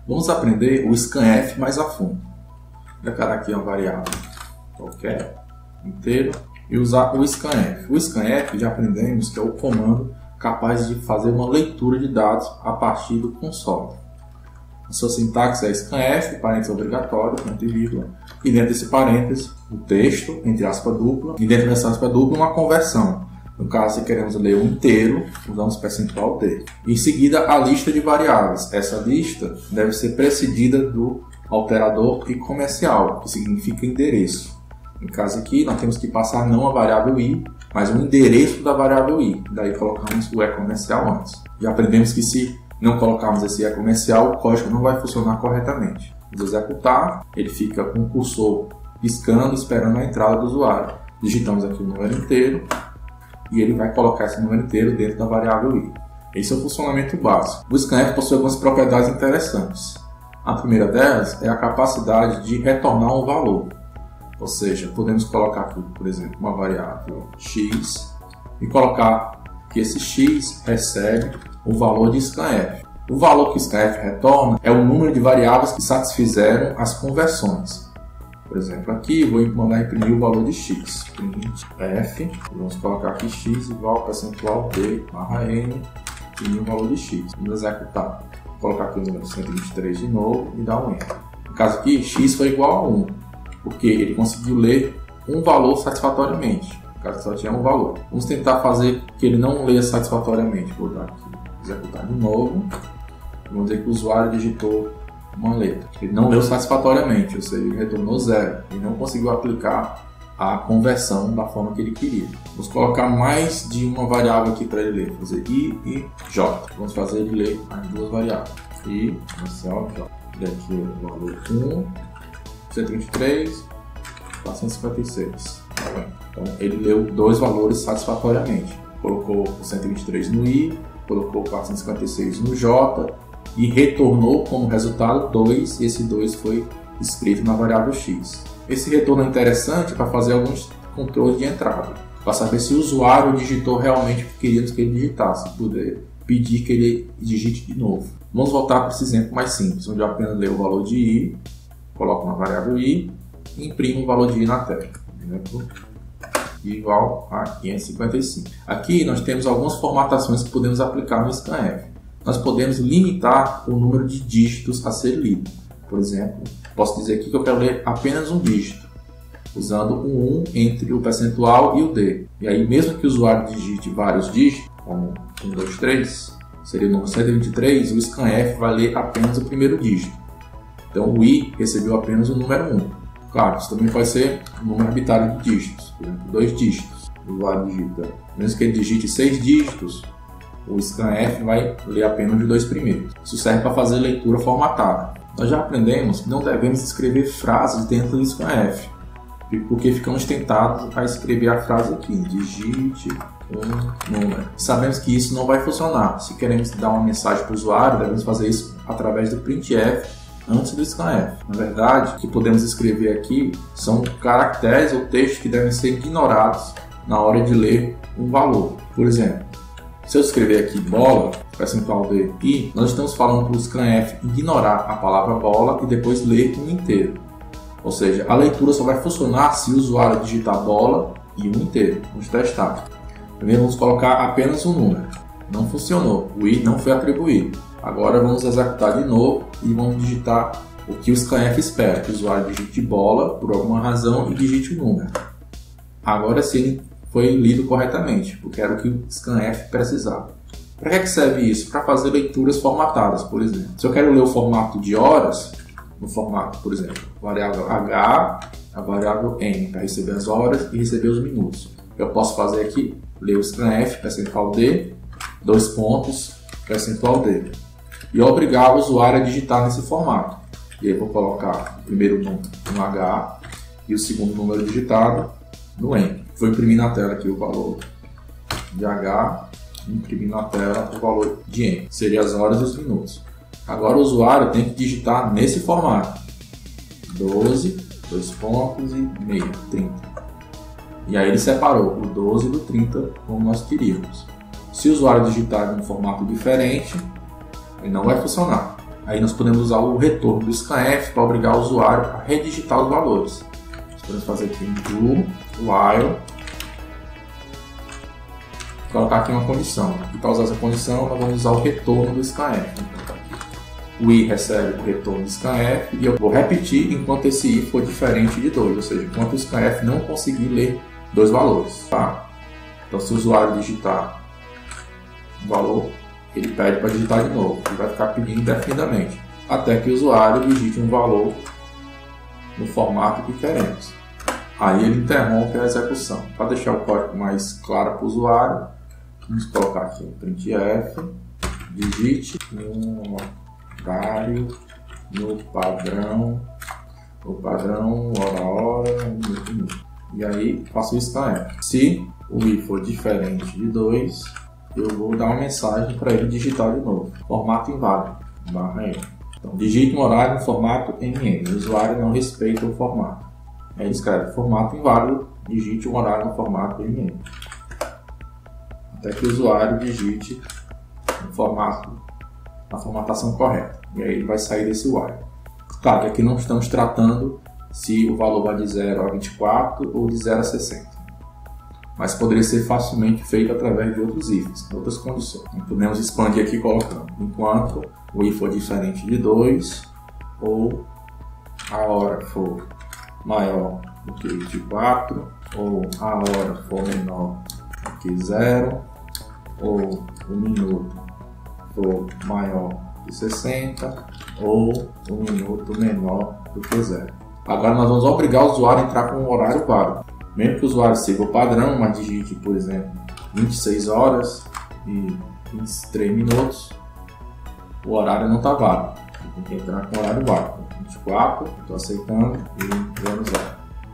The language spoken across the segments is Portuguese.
Vamos aprender o scanf mais a fundo. Declarar aqui uma variável qualquer, inteiro, e usar o scanf. O scanf já aprendemos que é o comando capaz de fazer uma leitura de dados a partir do console. A sua sintaxe é scanf, parênteses obrigatório, ponto e vírgula, e dentro desse parênteses o texto, entre aspas dupla, e dentro dessa aspas dupla uma conversão. No caso, se queremos ler um inteiro, usamos percentual D. Em seguida, a lista de variáveis. Essa lista deve ser precedida do alterador e comercial, que significa endereço. No caso aqui, nós temos que passar não a variável i, mas o endereço da variável i. Daí colocamos o e-comercial antes. Já aprendemos que se não colocarmos esse e-comercial, o código não vai funcionar corretamente. Vamos executar, ele fica com o cursor piscando, esperando a entrada do usuário. Digitamos aqui o número inteiro e ele vai colocar esse número inteiro dentro da variável i. Esse é o funcionamento básico. O scanf possui algumas propriedades interessantes. A primeira delas é a capacidade de retornar um valor. Ou seja, podemos colocar aqui, por exemplo, uma variável x e colocar que esse x recebe o valor de scanf. O valor que o scanf retorna é o número de variáveis que satisfizeram as conversões. Por exemplo, aqui vou mandar imprimir o valor de x. Print f, vamos colocar aqui x igual a percentual d barra n, imprimir o valor de x. Vamos executar. Vou colocar aqui o número 123 de novo e dar um enter. No caso aqui, x foi igual a 1, porque ele conseguiu ler um valor satisfatoriamente. No caso, só tinha um valor. Vamos tentar fazer que ele não leia satisfatoriamente. Vou dar aqui, executar de novo. Vamos dizer que o usuário digitou uma letra. Ele não leu satisfatoriamente, ou seja, ele retornou 0 e não conseguiu aplicar a conversão da forma que ele queria. Vamos colocar mais de uma variável aqui para ele ler. Vou fazer i e j. Vamos fazer ele ler as duas variáveis. I, inicial, j. Daqui o valor 1, 123, 456. Então ele leu dois valores satisfatoriamente. Colocou o 123 no i, colocou o 456 no j e retornou como resultado 2, e esse 2 foi escrito na variável x. Esse retorno é interessante para fazer alguns controles de entrada, para saber se o usuário digitou realmente o que queríamos que ele digitasse, poder pedir que ele digite de novo. Vamos voltar para esse exemplo mais simples, onde eu apenas leio o valor de i, coloco na variável i e imprimo o valor de i na tela. Exemplo, igual a 555. Aqui nós temos algumas formatações que podemos aplicar no scanf. Nós podemos limitar o número de dígitos a ser lido. Por exemplo, posso dizer aqui que eu quero ler apenas um dígito, usando um 1 entre o percentual e o D. E aí, mesmo que o usuário digite vários dígitos, como 1, 2, 3, seria o número 123, o scanf vai ler apenas o primeiro dígito. Então, o i recebeu apenas o número 1. Claro, isso também pode ser um número arbitrário de dígitos, por exemplo, 2 dígitos. O usuário digita, mesmo que ele digite 6 dígitos, o scanf vai ler apenas os 2 primeiros. Isso serve para fazer leitura formatada. Nós já aprendemos que não devemos escrever frases dentro do scanf, porque ficamos tentados a escrever a frase aqui, digite um número. Sabemos que isso não vai funcionar. Se queremos dar uma mensagem para o usuário, devemos fazer isso através do printf antes do scanf. Na verdade, o que podemos escrever aqui são caracteres ou textos que devem ser ignorados na hora de ler um valor. Por exemplo, se eu escrever aqui bola, percentual de i, nós estamos falando para o scanf ignorar a palavra bola e depois ler um inteiro. Ou seja, a leitura só vai funcionar se o usuário digitar bola e um inteiro. Vamos testar. Primeiro vamos colocar apenas um número. Não funcionou, o i não foi atribuído. Agora vamos executar de novo e vamos digitar o que o scanf espera, que o usuário digite bola por alguma razão e digite o número. Agora sim foi lido corretamente, porque era o que o scanf precisava. Para que serve isso? Para fazer leituras formatadas, por exemplo. Se eu quero ler o formato de horas, no formato, por exemplo, variável h, a variável n, para receber as horas e receber os minutos. Eu posso fazer aqui, ler o scanf, percentual d, 2 pontos, percentual d. E obrigar o usuário a digitar nesse formato. E aí eu vou colocar o primeiro número no h e o segundo número digitado no n. Vou imprimir na tela aqui o valor de h, imprimir na tela o valor de n. Seria as horas e os minutos. Agora o usuário tem que digitar nesse formato. 12, 2 pontos e meio, 30. E aí ele separou o 12 do 30 como nós queríamos. Se o usuário digitar em um formato diferente, ele não vai funcionar. Aí nós podemos usar o retorno do scanf para obrigar o usuário a redigitar os valores. Nós podemos fazer aqui um do while, colocar aqui uma condição. E para usar essa condição, nós vamos usar o retorno do scanf. Então, o i recebe o retorno do scanf e eu vou repetir enquanto esse i for diferente de 2, ou seja, enquanto o scanf não conseguir ler dois valores. Tá? Então, se o usuário digitar um valor, ele pede para digitar de novo, ele vai ficar pedindo indefinidamente, até que o usuário digite um valor no formato que queremos. Aí ele interrompe a execução. Para deixar o código mais claro para o usuário, vamos colocar aqui um printf, digite um horário no padrão hora, minuto. E aí faço o scanf. Se o i for diferente de 2, eu vou dar uma mensagem para ele digitar de novo. Formato inválido, /n. Então, digite um horário no formato NN. O usuário não respeita o formato. Aí ele escreve formato inválido, digite um horário no formato NN. Até que o usuário digite a formatação correta. E aí ele vai sair desse while. Claro que aqui não estamos tratando se o valor vai de 0 a 24 ou de 0 a 60. Mas poderia ser facilmente feito através de outros ifs, outras condições. Então, podemos expandir aqui colocando enquanto o i for diferente de 2 ou a hora for maior do que 24 ou a hora for menor do que 0 ou o minuto for maior que 60 ou um minuto menor do que 0. Agora nós vamos obrigar o usuário a entrar com um horário válido. Mesmo que o usuário siga o padrão, mas digite, por exemplo, 26 horas e 23 minutos, o horário não está válido. Tem que entrar com o horário válido. 24, estou aceitando e dando 0.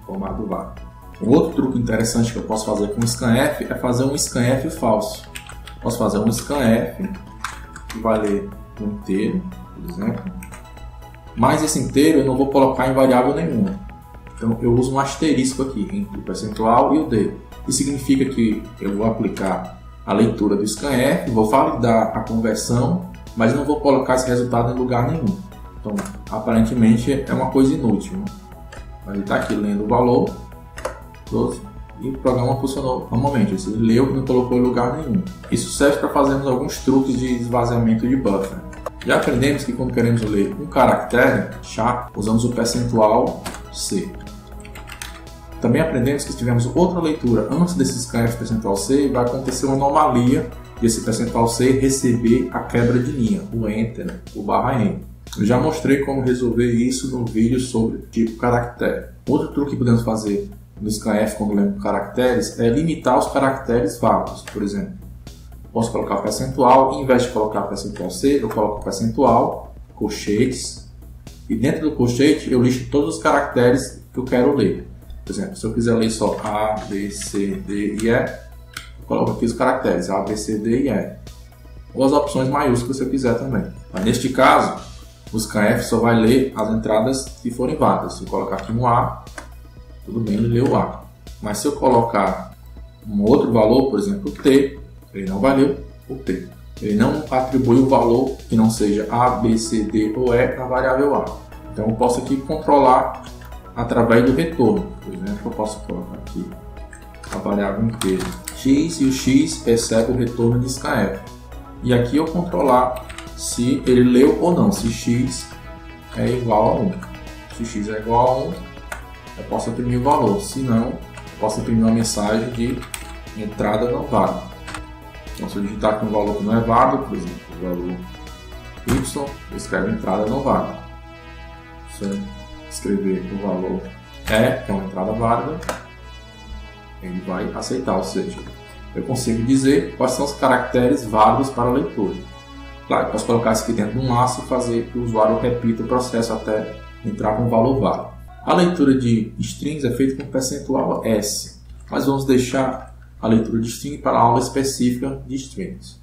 Formato válido. Um outro truque interessante que eu posso fazer com o scanf é fazer um scanf falso. Posso fazer um scanf que vai ler um inteiro, por exemplo, mas esse inteiro eu não vou colocar em variável nenhuma. Então eu uso um asterisco aqui entre o percentual e o d. Isso significa que eu vou aplicar a leitura do scanf, vou validar a conversão, mas não vou colocar esse resultado em lugar nenhum. Então aparentemente é uma coisa inútil, né? Mas ele está aqui lendo o valor 12, e o programa funcionou normalmente. Ele leu e não colocou em lugar nenhum. Isso serve para fazermos alguns truques de esvaziamento de buffer. Já aprendemos que quando queremos ler um caractere, chá, usamos o percentual C. Também aprendemos que se tivermos outra leitura antes desse scanf percentual C, vai acontecer uma anomalia desse percentual C receber a quebra de linha, o enter, o /n. Eu já mostrei como resolver isso no vídeo sobre tipo caractere. Outro truque que podemos fazer no scanf quando lemos caracteres é limitar os caracteres válidos. Por exemplo, posso colocar percentual, e em vez de colocar percentual C, eu coloco percentual, colchetes, e dentro do colchete eu listo todos os caracteres que eu quero ler. Por exemplo, se eu quiser ler só A, B, C, D e E, eu coloco aqui os caracteres A, B, C, D e E. Ou as opções maiúsculas se eu quiser também. Mas neste caso, o scanf só vai ler as entradas que forem válidas. Se eu colocar aqui um A, tudo bem, ele leu o A. Mas se eu colocar um outro valor, por exemplo, T, ele não vai ler o T. Ele não atribui um valor que não seja A, B, C, D ou E na variável A. Então eu posso aqui controlar através do retorno. Por exemplo, eu posso colocar aqui a variável inteira x e o x recebe o retorno de scanf. E aqui eu controlar se ele leu ou não, se x é igual a 1. Se x é igual a 1, eu posso imprimir o valor. Se não, eu posso imprimir uma mensagem de entrada não válida. Então, se eu digitar aqui um valor que não é válido, por exemplo, o valor y, eu escrevo entrada não válida. Se eu escrever o valor E, que é uma entrada válida, ele vai aceitar, ou seja, eu consigo dizer quais são os caracteres válidos para a leitura. Claro, eu posso colocar isso aqui dentro de um laço e fazer que o usuário repita o processo até entrar com o valor válido. A leitura de strings é feita com percentual S, mas vamos deixar a leitura de string para a aula específica de strings.